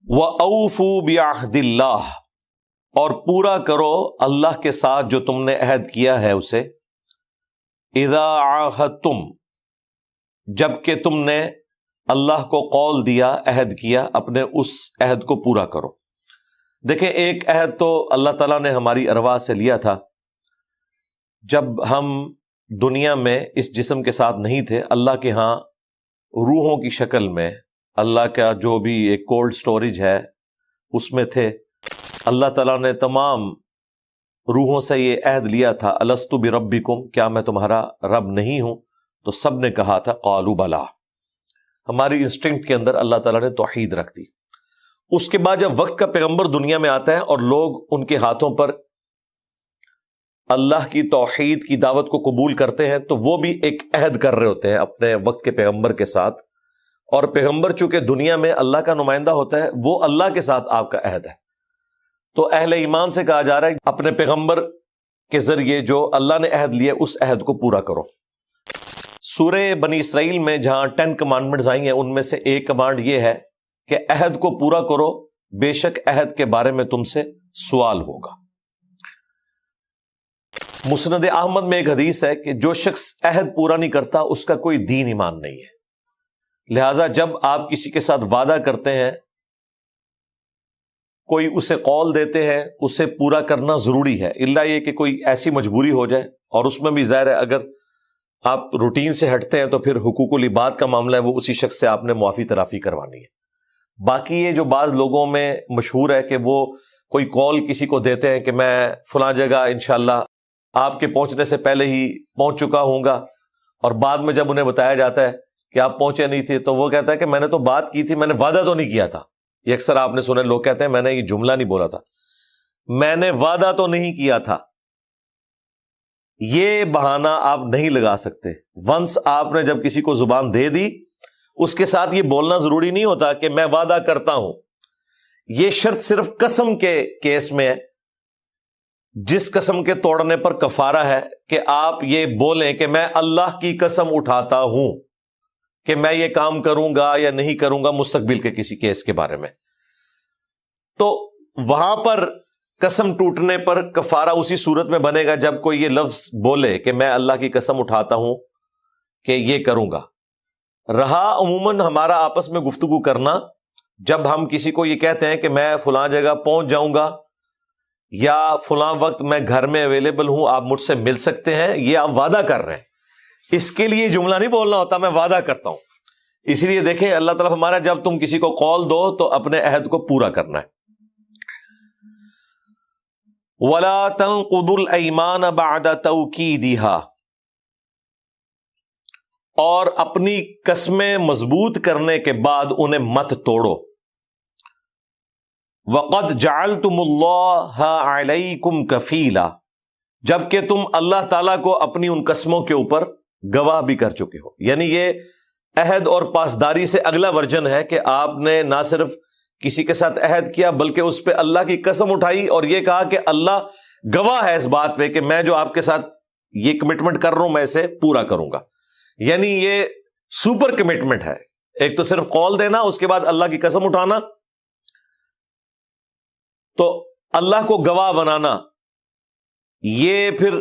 وَأَوْفُوا بِعَهْدِ اللَّهِ، اور پورا کرو اللہ کے ساتھ جو تم نے عہد کیا ہے اسے، اِذَا عَاهَدتُّمْ، جب کہ تم نے اللہ کو قول دیا، عہد کیا، اپنے اس عہد کو پورا کرو۔ دیکھیں، ایک عہد تو اللہ تعالیٰ نے ہماری ارواح سے لیا تھا جب ہم دنیا میں اس جسم کے ساتھ نہیں تھے، اللہ کے ہاں روحوں کی شکل میں، اللہ کا جو بھی ایک کولڈ سٹوریج ہے اس میں تھے۔ اللہ تعالیٰ نے تمام روحوں سے یہ عہد لیا تھا، الست بربکم، کیا میں تمہارا رب نہیں ہوں؟ تو سب نے کہا تھا قالوا بلا۔ ہماری انسٹنکٹ کے اندر اللہ تعالیٰ نے توحید رکھ دی۔ اس کے بعد جب وقت کا پیغمبر دنیا میں آتا ہے اور لوگ ان کے ہاتھوں پر اللہ کی توحید کی دعوت کو قبول کرتے ہیں، تو وہ بھی ایک عہد کر رہے ہوتے ہیں اپنے وقت کے پیغمبر کے ساتھ، اور پیغمبر چونکہ دنیا میں اللہ کا نمائندہ ہوتا ہے، وہ اللہ کے ساتھ آپ کا عہد ہے۔ تو اہل ایمان سے کہا جا رہا ہے اپنے پیغمبر کے ذریعے جو اللہ نے عہد لیا اس عہد کو پورا کرو۔ سورہ بنی اسرائیل میں جہاں 10 کمانڈمنٹس آئی ہیں، ان میں سے ایک کمانڈ یہ ہے کہ عہد کو پورا کرو، بے شک عہد کے بارے میں تم سے سوال ہوگا۔ مسند احمد میں ایک حدیث ہے کہ جو شخص عہد پورا نہیں کرتا اس کا کوئی دین ایمان نہیں ہے۔ لہذا جب آپ کسی کے ساتھ وعدہ کرتے ہیں، کوئی اسے قول دیتے ہیں، اسے پورا کرنا ضروری ہے، الا یہ کہ کوئی ایسی مجبوری ہو جائے، اور اس میں بھی ظاہر ہے اگر آپ روٹین سے ہٹتے ہیں تو پھر حقوق العباد کا معاملہ ہے، وہ اسی شخص سے آپ نے معافی تلافی کروانی ہے۔ باقی یہ جو بعض لوگوں میں مشہور ہے کہ وہ کوئی قول کسی کو دیتے ہیں کہ میں فلاں جگہ انشاءاللہ آپ کے پہنچنے سے پہلے ہی پہنچ چکا ہوں گا، اور بعد میں جب انہیں بتایا جاتا ہے کہ آپ پہنچے نہیں تھے تو وہ کہتا ہے کہ میں نے تو بات کی تھی، میں نے وعدہ تو نہیں کیا تھا۔ یہ اکثر آپ نے سنے، لوگ کہتے ہیں میں نے یہ جملہ نہیں بولا تھا، میں نے وعدہ تو نہیں کیا تھا۔ یہ بہانہ آپ نہیں لگا سکتے۔ ونس آپ نے جب کسی کو زبان دے دی، اس کے ساتھ یہ بولنا ضروری نہیں ہوتا کہ میں وعدہ کرتا ہوں۔ یہ شرط صرف قسم کے کیس میں ہے، جس قسم کے توڑنے پر کفارہ ہے کہ آپ یہ بولیں کہ میں اللہ کی قسم اٹھاتا ہوں کہ میں یہ کام کروں گا یا نہیں کروں گا مستقبل کے کسی کیس کے بارے میں، تو وہاں پر قسم ٹوٹنے پر کفارہ اسی صورت میں بنے گا جب کوئی یہ لفظ بولے کہ میں اللہ کی قسم اٹھاتا ہوں کہ یہ کروں گا۔ رہا عموماً ہمارا آپس میں گفتگو کرنا، جب ہم کسی کو یہ کہتے ہیں کہ میں فلاں جگہ پہنچ جاؤں گا یا فلاں وقت میں گھر میں اویلیبل ہوں، آپ مجھ سے مل سکتے ہیں، یہ آپ وعدہ کر رہے ہیں۔ اس کے لیے جملہ نہیں بولنا ہوتا میں وعدہ کرتا ہوں۔ اس لیے دیکھیں اللہ تعالیٰ ہمارا جب تم کسی کو قول دو تو اپنے عہد کو پورا کرنا ہے۔ وَلَا تَنْقُضُوا الْأَيْمَانَ بَعْدَ تَوْكِيدِهَا، اور اپنی قسمیں مضبوط کرنے کے بعد انہیں مت توڑو۔ وَقَدْ جَعَلْتُمُ اللَّهَ عَلَيْكُمْ كَفِيلًا، جبکہ تم اللہ تعالیٰ کو اپنی ان قسموں کے اوپر گواہ بھی کر چکے ہو۔ یعنی یہ عہد اور پاسداری سے اگلا ورژن ہے کہ آپ نے نہ صرف کسی کے ساتھ عہد کیا بلکہ اس پہ اللہ کی قسم اٹھائی اور یہ کہا کہ اللہ گواہ ہے اس بات پہ کہ میں جو آپ کے ساتھ یہ کمٹمنٹ کر رہا ہوں میں اسے پورا کروں گا۔ یعنی یہ سپر کمٹمنٹ ہے، ایک تو صرف قول دینا، اس کے بعد اللہ کی قسم اٹھانا، تو اللہ کو گواہ بنانا، یہ پھر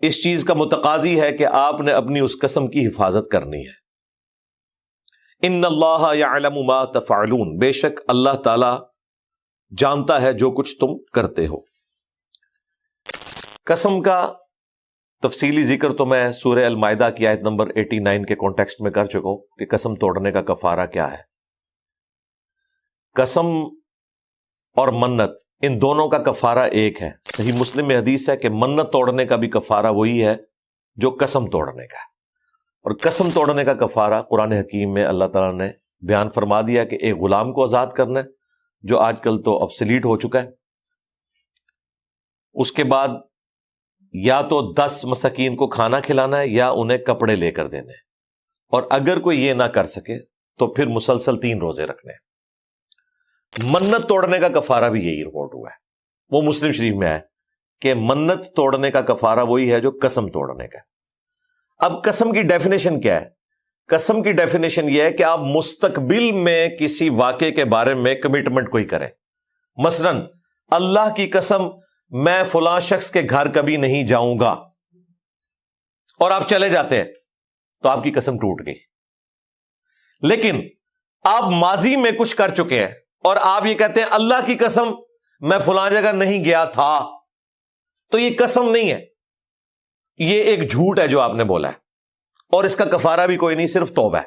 اس چیز کا متقاضی ہے کہ آپ نے اپنی اس قسم کی حفاظت کرنی ہے۔ ان اللہ یعلم ما تفعلون، بے شک اللہ تعالی جانتا ہے جو کچھ تم کرتے ہو۔ قسم کا تفصیلی ذکر تو میں سورہ المائدہ کی آیت نمبر 89 کے کانٹیکسٹ میں کر چکا ہوں کہ قسم توڑنے کا کفارہ کیا ہے۔ قسم اور منت، ان دونوں کا کفارہ ایک ہے۔ صحیح مسلم میں حدیث ہے کہ منت توڑنے کا بھی کفارہ وہی ہے جو قسم توڑنے کا ہے، اور قسم توڑنے کا کفارہ قرآن حکیم میں اللہ تعالیٰ نے بیان فرما دیا کہ ایک غلام کو آزاد کرنا ہے، جو آج کل تو obsolete ہو چکا ہے۔ اس کے بعد یا تو 10 مساکین کو کھانا کھلانا ہے یا انہیں کپڑے لے کر دینے، اور اگر کوئی یہ نہ کر سکے تو پھر مسلسل 3 روزے رکھنے ہیں۔ منت توڑنے کا کفارہ بھی یہی رپورٹ ہوا ہے، وہ مسلم شریف میں ہے کہ منت توڑنے کا کفارہ وہی ہے جو قسم توڑنے کا ہے۔ اب قسم کی ڈیفینیشن کیا ہے؟ قسم کی ڈیفینیشن یہ ہے کہ آپ مستقبل میں کسی واقعے کے بارے میں کمٹمنٹ کوئی کریں. مثلا اللہ کی قسم میں فلاں شخص کے گھر کبھی نہیں جاؤں گا، اور آپ چلے جاتے ہیں تو آپ کی قسم ٹوٹ گئی. لیکن آپ ماضی میں کچھ کر چکے ہیں اور آپ یہ کہتے ہیں اللہ کی قسم میں فلاں جگہ نہیں گیا تھا، تو یہ قسم نہیں ہے، یہ ایک جھوٹ ہے جو آپ نے بولا ہے، اور اس کا کفارہ بھی کوئی نہیں، صرف توبہ ہے.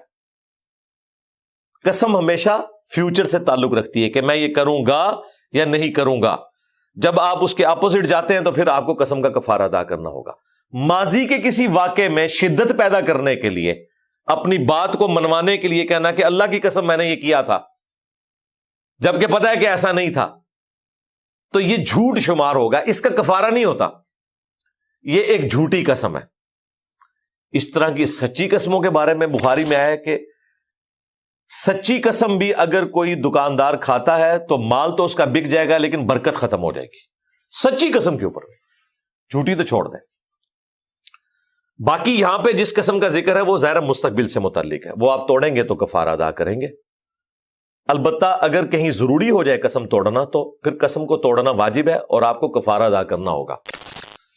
قسم ہمیشہ فیوچر سے تعلق رکھتی ہے کہ میں یہ کروں گا یا نہیں کروں گا. جب آپ اس کے اپوزٹ جاتے ہیں تو پھر آپ کو قسم کا کفارہ ادا کرنا ہوگا. ماضی کے کسی واقعے میں شدت پیدا کرنے کے لیے، اپنی بات کو منوانے کے لیے کہنا کہ اللہ کی قسم میں نے یہ کیا تھا، جبکہ پتہ ہے کہ ایسا نہیں تھا، تو یہ جھوٹ شمار ہوگا، اس کا کفارہ نہیں ہوتا، یہ ایک جھوٹی قسم ہے. اس طرح کی سچی قسموں کے بارے میں بخاری میں آیا ہے کہ سچی قسم بھی اگر کوئی دکاندار کھاتا ہے تو مال تو اس کا بک جائے گا لیکن برکت ختم ہو جائے گی، سچی قسم کے اوپر. جھوٹی تو چھوڑ دیں. باقی یہاں پہ جس قسم کا ذکر ہے وہ ظاہر مستقبل سے متعلق ہے، وہ آپ توڑیں گے تو کفارہ ادا کریں گے. البتہ اگر کہیں ضروری ہو جائے قسم توڑنا تو پھر قسم کو توڑنا واجب ہے اور آپ کو کفارہ ادا کرنا ہوگا.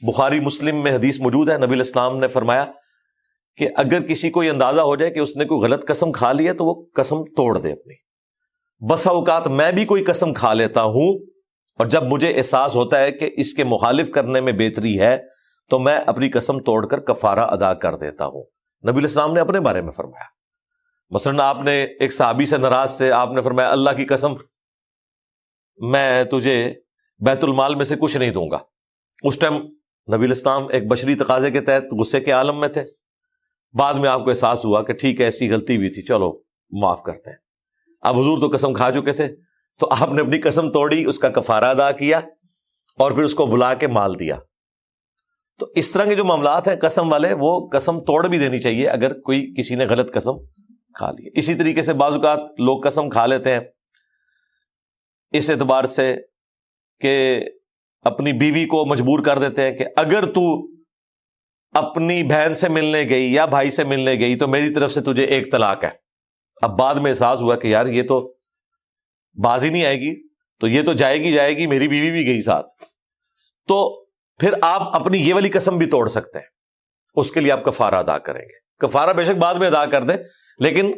بخاری مسلم میں حدیث موجود ہے، نبی علیہ السلام نے فرمایا کہ اگر کسی کو یہ اندازہ ہو جائے کہ اس نے کوئی غلط قسم کھا لی ہے تو وہ قسم توڑ دے اپنی. بسا اوقات میں بھی کوئی قسم کھا لیتا ہوں اور جب مجھے احساس ہوتا ہے کہ اس کے مخالف کرنے میں بہتری ہے تو میں اپنی قسم توڑ کر کفارہ ادا کر دیتا ہوں. نبی علیہ السلام نے اپنے بارے میں فرمایا. مثلا آپ نے ایک صحابی سے ناراض سے آپ نے فرمایا اللہ کی قسم میں تجھے بیت المال میں سے کچھ نہیں دوں گا. اس ٹائم نبی علیہ السلام ایک بشری تقاضے کے تحت غصے کے عالم میں تھے. بعد میں آپ کو احساس ہوا کہ ٹھیک ہے ایسی غلطی بھی تھی، چلو معاف کرتے ہیں. اب حضور تو قسم کھا چکے تھے تو آپ نے اپنی قسم توڑی، اس کا کفارہ ادا کیا اور پھر اس کو بلا کے مال دیا. تو اس طرح کے جو معاملات ہیں قسم والے، وہ قسم توڑ بھی دینی چاہیے اگر کوئی کسی نے غلط قسم کھا لی. اسی طریقے سے بعض اوقات لوگ قسم کھا لیتے ہیں اس اعتبار سے کہ اپنی بیوی کو مجبور کر دیتے ہیں کہ اگر تو اپنی بہن سے ملنے گئی یا بھائی سے ملنے گئی تو میری طرف سے تجھے ایک طلاق ہے. اب بعد میں احساس ہوا کہ یار یہ تو بازی نہیں آئے گی، تو یہ تو جائے گی، میری بیوی بھی گئی ساتھ، تو پھر آپ اپنی یہ والی قسم بھی توڑ سکتے ہیں. اس کے لیے آپ کفارہ ادا کریں گے. کفارہ بے شک بعد میں ادا کر دیں، لیکن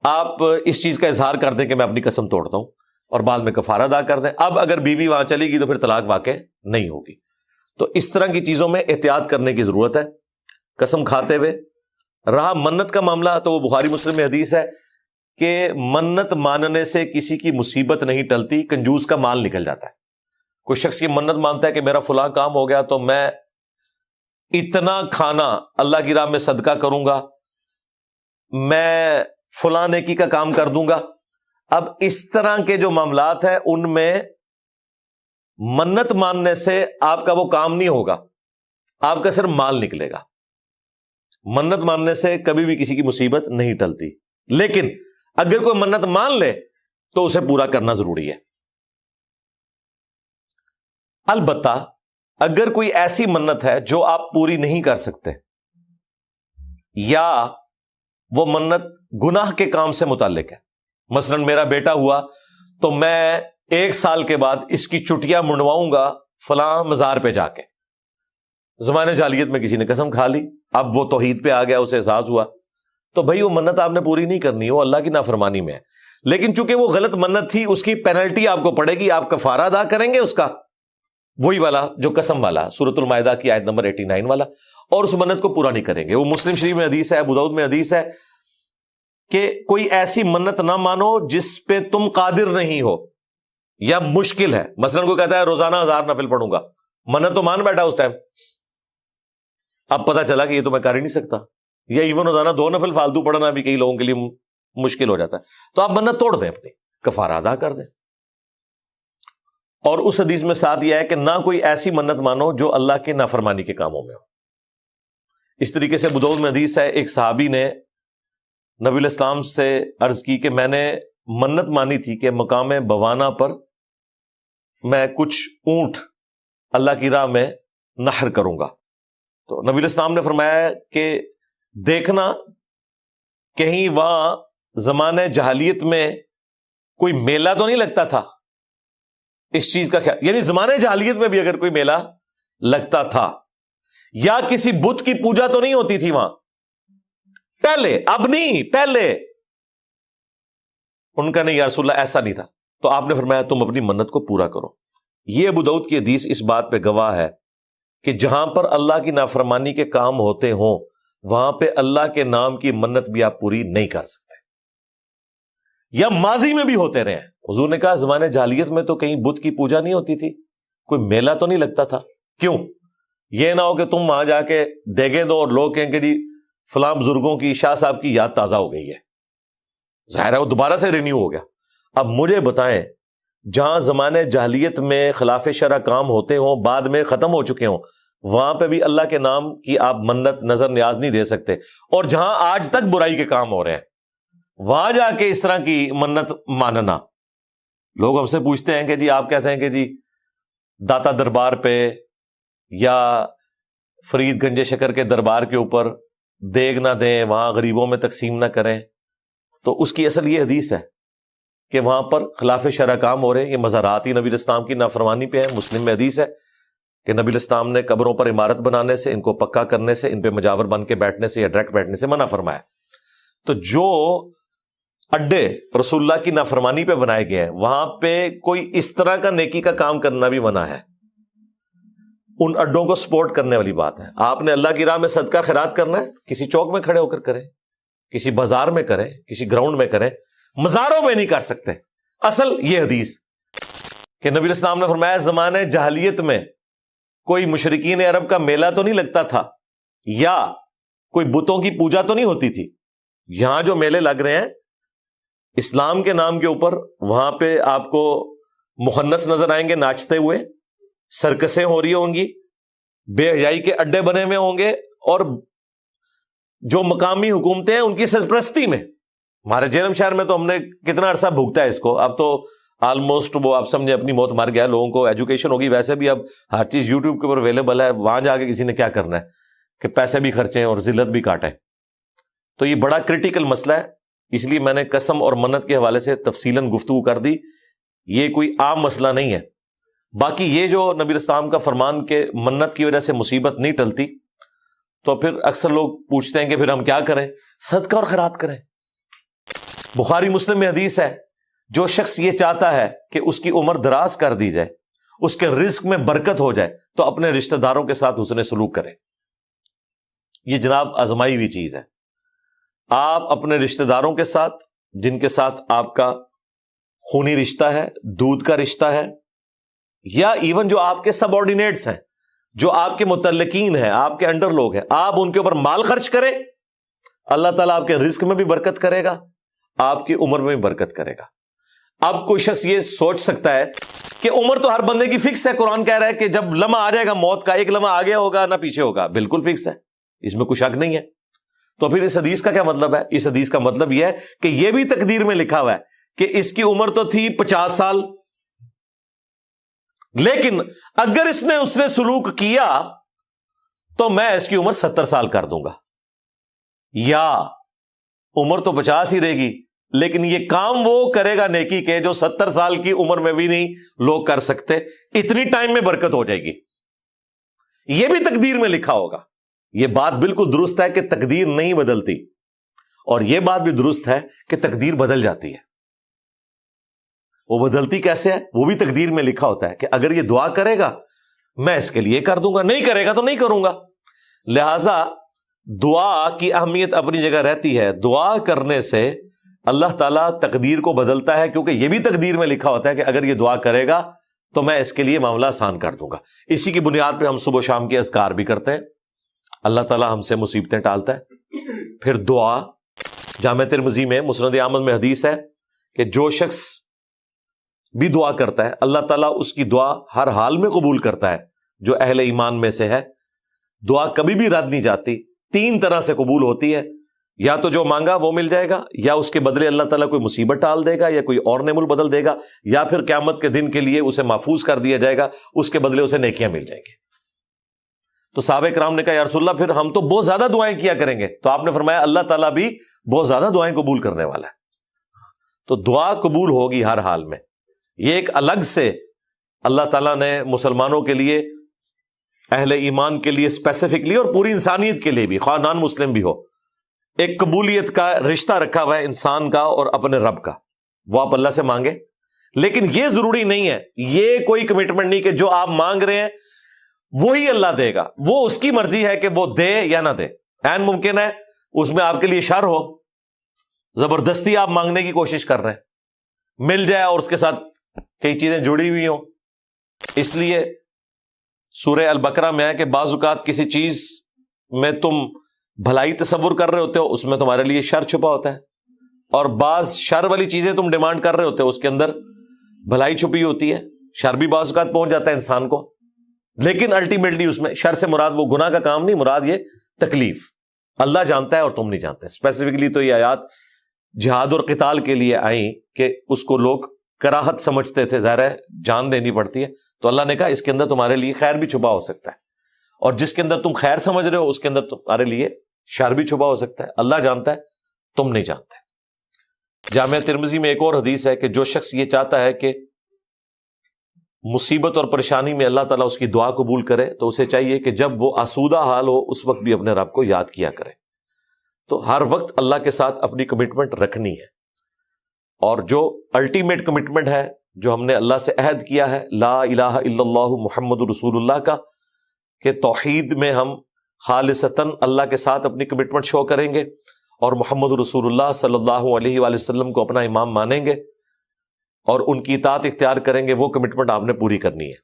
آپ اس چیز کا اظہار کر دیں کہ میں اپنی قسم توڑتا ہوں اور بعد میں کفارہ ادا کر دیں. اب اگر بیوی وہاں چلی گئی تو پھر طلاق واقع نہیں ہوگی. تو اس طرح کی چیزوں میں احتیاط کرنے کی ضرورت ہے قسم کھاتے ہوئے. رہا منت کا معاملہ تو وہ بخاری مسلم میں حدیث ہے کہ منت ماننے سے کسی کی مصیبت نہیں ٹلتی، کنجوس کا مال نکل جاتا ہے. کوئی شخص یہ منت مانتا ہے کہ میرا فلاں کام ہو گیا تو میں اتنا کھانا اللہ کی راہ میں صدقہ کروں گا، میں فلاں نیکی کا کام کر دوں گا. اب اس طرح کے جو معاملات ہیں ان میں منت ماننے سے آپ کا وہ کام نہیں ہوگا، آپ کا صرف مال نکلے گا. منت ماننے سے کبھی بھی کسی کی مصیبت نہیں ٹلتی، لیکن اگر کوئی منت مان لے تو اسے پورا کرنا ضروری ہے. البتہ اگر کوئی ایسی منت ہے جو آپ پوری نہیں کر سکتے یا وہ منت گناہ کے کام سے متعلق ہے، مثلا میرا بیٹا ہوا تو میں 1 سال کے بعد اس کی چٹیاں منڈواؤں گا فلاں مزار پہ جا کے. زمانے جاہلیت میں کسی نے قسم کھا لی، اب وہ توحید پہ آ گیا، اسے احساس ہوا، تو بھائی وہ منت آپ نے پوری نہیں کرنی، وہ اللہ کی نافرمانی میں ہے. لیکن چونکہ وہ غلط منت تھی، اس کی پینلٹی آپ کو پڑے گی، آپ کفارہ ادا کریں گے اس کا، وہی والا جو قسم والا سورۃ المائدہ کی آیت نمبر 89 والا، اور اس منت کو پورا نہیں کریں گے. وہ مسلم شریف میں حدیث ہے، ابو داؤد میں حدیث ہے کہ کوئی ایسی منت نہ مانو جس پہ تم قادر نہیں ہو یا مشکل ہے. مثلا کوئی کہتا ہے روزانہ 1000 نفل پڑھوں گا، منت تو مان بیٹھا اس ٹائم، اب پتا چلا کہ یہ تو میں کر ہی نہیں سکتا، یا ایون روزانہ 2 نفل فالتو پڑھنا بھی کئی لوگوں کے لیے مشکل ہو جاتا ہے، تو آپ منت توڑ دیں، اپنی کفارہ ادا کر دیں. اور اس حدیث میں ساتھ یہ ہے کہ نہ کوئی ایسی منت مانو جو اللہ کے نافرمانی کے کاموں میں ہو. اس طریقے سے ابو داؤد میں حدیث ہے، ایک صحابی نے نبی علیہ السلام سے عرض کی کہ میں نے منت مانی تھی کہ مقام بوانا پر میں کچھ اونٹ اللہ کی راہ میں نحر کروں گا. تو نبی علیہ السلام نے فرمایا کہ دیکھنا کہیں وہاں زمانے جہالیت میں کوئی میلہ تو نہیں لگتا تھا؟ اس چیز کا خیال، یعنی زمانے جہالیت میں بھی اگر کوئی میلہ لگتا تھا یا کسی بت کی پوجا تو نہیں ہوتی تھی وہاں پہلے؟ اب نہیں، پہلے ان کا نہیں یا رسول اللہ ایسا نہیں تھا. تو آپ نے فرمایا تم اپنی منت کو پورا کرو. یہ ابو داؤد کی حدیث اس بات پہ گواہ ہے کہ جہاں پر اللہ کی نافرمانی کے کام ہوتے ہوں وہاں پہ اللہ کے نام کی منت بھی آپ پوری نہیں کر سکتے، یا ماضی میں بھی ہوتے رہے ہیں. حضور نے کہا زمانے جاہلیت میں تو کہیں بت کی پوجا نہیں ہوتی تھی، کوئی میلہ تو نہیں لگتا تھا. کیوں؟ یہ نہ ہو کہ تم وہاں جا کے دیگے دو اور لوگ کہیں کہ جی فلاں بزرگوں کی، شاہ صاحب کی یاد تازہ ہو گئی ہے. ظاہر ہے وہ دوبارہ سے رینیو ہو گیا. اب مجھے بتائیں، جہاں زمانے جاہلیت میں خلاف شرع کام ہوتے ہوں، بعد میں ختم ہو چکے ہوں، وہاں پہ بھی اللہ کے نام کی آپ منت نظر نیاز نہیں دے سکتے، اور جہاں آج تک برائی کے کام ہو رہے ہیں وہاں جا کے اس طرح کی منت ماننا. لوگ ہم سے پوچھتے ہیں کہ جی آپ کہتے ہیں کہ جی داتا دربار پہ یا فرید گنج شکر کے دربار کے اوپر دیگ نہ دیں، وہاں غریبوں میں تقسیم نہ کریں. تو اس کی اصل یہ حدیث ہے کہ وہاں پر خلاف شرع کام ہو رہے ہیں، یہ مزارات ہی نبی الاسلام کی نافرمانی پہ ہے. مسلم میں حدیث ہے کہ نبی الاسلام نے قبروں پر عمارت بنانے سے، ان کو پکا کرنے سے، ان پہ مجاور بن کے بیٹھنے سے یا ڈائریکٹ بیٹھنے سے منع فرمایا. تو جو اڈے رسول اللہ کی نافرمانی پہ بنائے گئے ہیں وہاں پہ کوئی اس طرح کا نیکی کا کام کرنا بھی منع ہے. ان اڈوں کو سپورٹ کرنے والی بات ہے. آپ نے اللہ کی راہ میں صدقہ خیرات کرنا ہے، کسی چوک میں کھڑے ہو کر کریں، کسی بازار میں کریں، کسی گراؤنڈ میں کریں، مزاروں میں نہیں کر سکتے. اصل یہ حدیث کہ نبی الاسلام نے فرمایا زمانے جاہلیت میں کوئی مشرکین عرب کا میلہ تو نہیں لگتا تھا یا کوئی بتوں کی پوجا تو نہیں ہوتی تھی. یہاں جو میلے لگ رہے ہیں اسلام کے نام کے اوپر، وہاں پہ آپ کو مخنث نظر آئیں گے ناچتے ہوئے، سرکسیں ہو رہی ہوں گی، بے حیائی کے اڈے بنے ہوئے ہوں گے، اور جو مقامی حکومتیں ہیں ان کی سرپرستی میں. ہمارے جیلم شہر میں تو ہم نے کتنا عرصہ بھوگتا ہے اس کو. اب تو آلموسٹ وہ آپ سمجھے اپنی موت مر گیا، لوگوں کو ایجوکیشن ہوگی. ویسے بھی اب ہر چیز یوٹیوب کے اوپر اویلیبل ہے، وہاں جا کے کسی نے کیا کرنا ہے کہ پیسے بھی خرچیں اور ذلت بھی کاٹیں. تو یہ بڑا کرٹیکل مسئلہ ہے، اس لیے میں نے قسم اور منت کے حوالے سے تفصیلاً گفتگو کر دی. یہ کوئی عام مسئلہ نہیں ہے. باقی یہ جو نبی اسلام کا فرمان کہ منت کی وجہ سے مصیبت نہیں ٹلتی، تو پھر اکثر لوگ پوچھتے ہیں کہ پھر ہم کیا کریں؟ صدقہ اور خیرات کریں. بخاری مسلم میں حدیث ہے، جو شخص یہ چاہتا ہے کہ اس کی عمر دراز کر دی جائے، اس کے رزق میں برکت ہو جائے، تو اپنے رشتہ داروں کے ساتھ حسن سلوک کرے. یہ جناب آزمائی ہوئی چیز ہے. آپ اپنے رشتہ داروں کے ساتھ، جن کے ساتھ آپ کا خونی رشتہ ہے، دودھ کا رشتہ ہے، یا ایون جو آپ کے سب آرڈینیٹس ہیں، جو آپ کے متعلقین ہیں، آپ کے انڈر لوگ ہیں، آپ ان کے اوپر مال خرچ کریں، اللہ تعالیٰ آپ کے رزق میں بھی برکت کرے گا، آپ کی عمر میں بھی برکت کرے گا. اب کوئی شخص یہ سوچ سکتا ہے کہ عمر تو ہر بندے کی فکس ہے. قرآن کہہ رہا ہے کہ جب لمحہ آ جائے گا موت کا، ایک لمحہ آگے ہوگا نہ پیچھے ہوگا، بالکل فکس ہے، اس میں کوئی شک نہیں ہے. تو پھر اس حدیث کا کیا مطلب ہے؟ اس حدیث کا مطلب یہ ہے کہ یہ بھی تقدیر میں لکھا ہوا ہے کہ اس کی عمر تو تھی 50 سال، لیکن اگر اس نے سلوک کیا تو میں اس کی عمر 70 سال کر دوں گا. یا عمر تو 50 ہی رہے گی، لیکن یہ کام وہ کرے گا نیکی کے جو 70 سال کی عمر میں بھی نہیں لوگ کر سکتے. اتنی ٹائم میں برکت ہو جائے گی. یہ بھی تقدیر میں لکھا ہوگا. یہ بات بالکل درست ہے کہ تقدیر نہیں بدلتی، اور یہ بات بھی درست ہے کہ تقدیر بدل جاتی ہے. وہ بدلتی کیسے ہے؟ وہ بھی تقدیر میں لکھا ہوتا ہے کہ اگر یہ دعا کرے گا میں اس کے لیے کر دوں گا، نہیں کرے گا تو نہیں کروں گا. لہذا دعا کی اہمیت اپنی جگہ رہتی ہے. دعا کرنے سے اللہ تعالیٰ تقدیر کو بدلتا ہے، کیونکہ یہ بھی تقدیر میں لکھا ہوتا ہے کہ اگر یہ دعا کرے گا تو میں اس کے لیے معاملہ آسان کر دوں گا. اسی کی بنیاد پہ ہم صبح و شام کے اذکار بھی کرتے ہیں. اللہ تعالیٰ ہم سے مصیبتیں ٹالتا ہے. پھر دعا، جامع ترمذی میں مسند احمد میں حدیث ہے کہ جو شخص بھی دعا کرتا ہے اللہ تعالیٰ اس کی دعا ہر حال میں قبول کرتا ہے. جو اہل ایمان میں سے ہے، دعا کبھی بھی رد نہیں جاتی. 3 طرح سے قبول ہوتی ہے. یا تو جو مانگا وہ مل جائے گا، یا اس کے بدلے اللہ تعالیٰ کوئی مصیبت ٹال دے گا، یا کوئی اور نعمت بدل دے گا، یا پھر قیامت کے دن کے لیے اسے محفوظ کر دیا جائے گا، اس کے بدلے اسے نیکیاں مل جائیں گی. تو صحابہ کرام نے کہا یا رسول اللہ پھر ہم تو بہت زیادہ دعائیں کیا کریں گے. تو آپ نے فرمایا اللہ تعالیٰ بھی بہت زیادہ دعائیں قبول کرنے والا ہے. تو دعا قبول ہوگی ہر حال میں. یہ ایک الگ سے اللہ تعالیٰ نے مسلمانوں کے لیے، اہل ایمان کے لیے اسپیسیفکلی، اور پوری انسانیت کے لیے بھی، خواہ نان مسلم بھی ہو، ایک قبولیت کا رشتہ رکھا ہوا ہے انسان کا اور اپنے رب کا. وہ آپ اللہ سے مانگے، لیکن یہ ضروری نہیں ہے، یہ کوئی کمٹمنٹ نہیں کہ جو آپ مانگ رہے ہیں وہی اللہ دے گا. وہ اس کی مرضی ہے کہ وہ دے یا نہ دے. عین ممکن ہے اس میں آپ کے لیے شر ہو، زبردستی آپ مانگنے کی کوشش کر رہے ہیں، مل جائے اور اس کے ساتھ کئی چیزیں جڑی ہوئی ہوں. اس لیے سورہ البقرہ میں ہے کہ بعض اوقات کسی چیز میں تم بھلائی تصور کر رہے ہوتے ہو، اس میں تمہارے لیے شر چھپا ہوتا ہے، اور بعض شر والی چیزیں تم ڈیمانڈ کر رہے ہوتے ہو، اس کے اندر بھلائی چھپی ہوتی ہے. شر بھی بعض اوقات پہنچ جاتا ہے انسان کو، لیکن الٹیمیٹلی اس میں شر سے مراد وہ گناہ کا کام نہیں، مراد یہ تکلیف. اللہ جانتا ہے اور تم نہیں جانتے. اسپیسیفکلی تو یہ آیات جہاد اور قتال کے لیے آئیں کہ اس کو لوگ کراہت سمجھتے تھے، ظاہر ہے جان دینی پڑتی ہے، تو اللہ نے کہا اس کے اندر تمہارے لیے خیر بھی چھپا ہو سکتا ہے، اور جس کے اندر تم خیر سمجھ رہے ہو اس کے اندر تمہارے لیے شر بھی چھپا ہو سکتا ہے. اللہ جانتا ہے، تم نہیں جانتے. جامعہ ترمذی میں ایک اور حدیث ہے کہ جو شخص یہ چاہتا ہے کہ مصیبت اور پریشانی میں اللہ تعالیٰ اس کی دعا قبول کرے، تو اسے چاہیے کہ جب وہ آسودہ حال ہو اس وقت بھی اپنے رب کو یاد کیا کرے. تو ہر وقت اللہ کے ساتھ اپنی کمٹمنٹ رکھنی ہے، اور جو الٹیمیٹ کمٹمنٹ ہے جو ہم نے اللہ سے عہد کیا ہے، لا الہ الا اللہ محمد رسول اللہ کا، کہ توحید میں ہم خالصتاً اللہ کے ساتھ اپنی کمٹمنٹ شو کریں گے اور محمد رسول اللہ صلی اللہ علیہ وآلہ وسلم کو اپنا امام مانیں گے اور ان کی اطاعت اختیار کریں گے، وہ کمٹمنٹ آپ نے پوری کرنی ہے.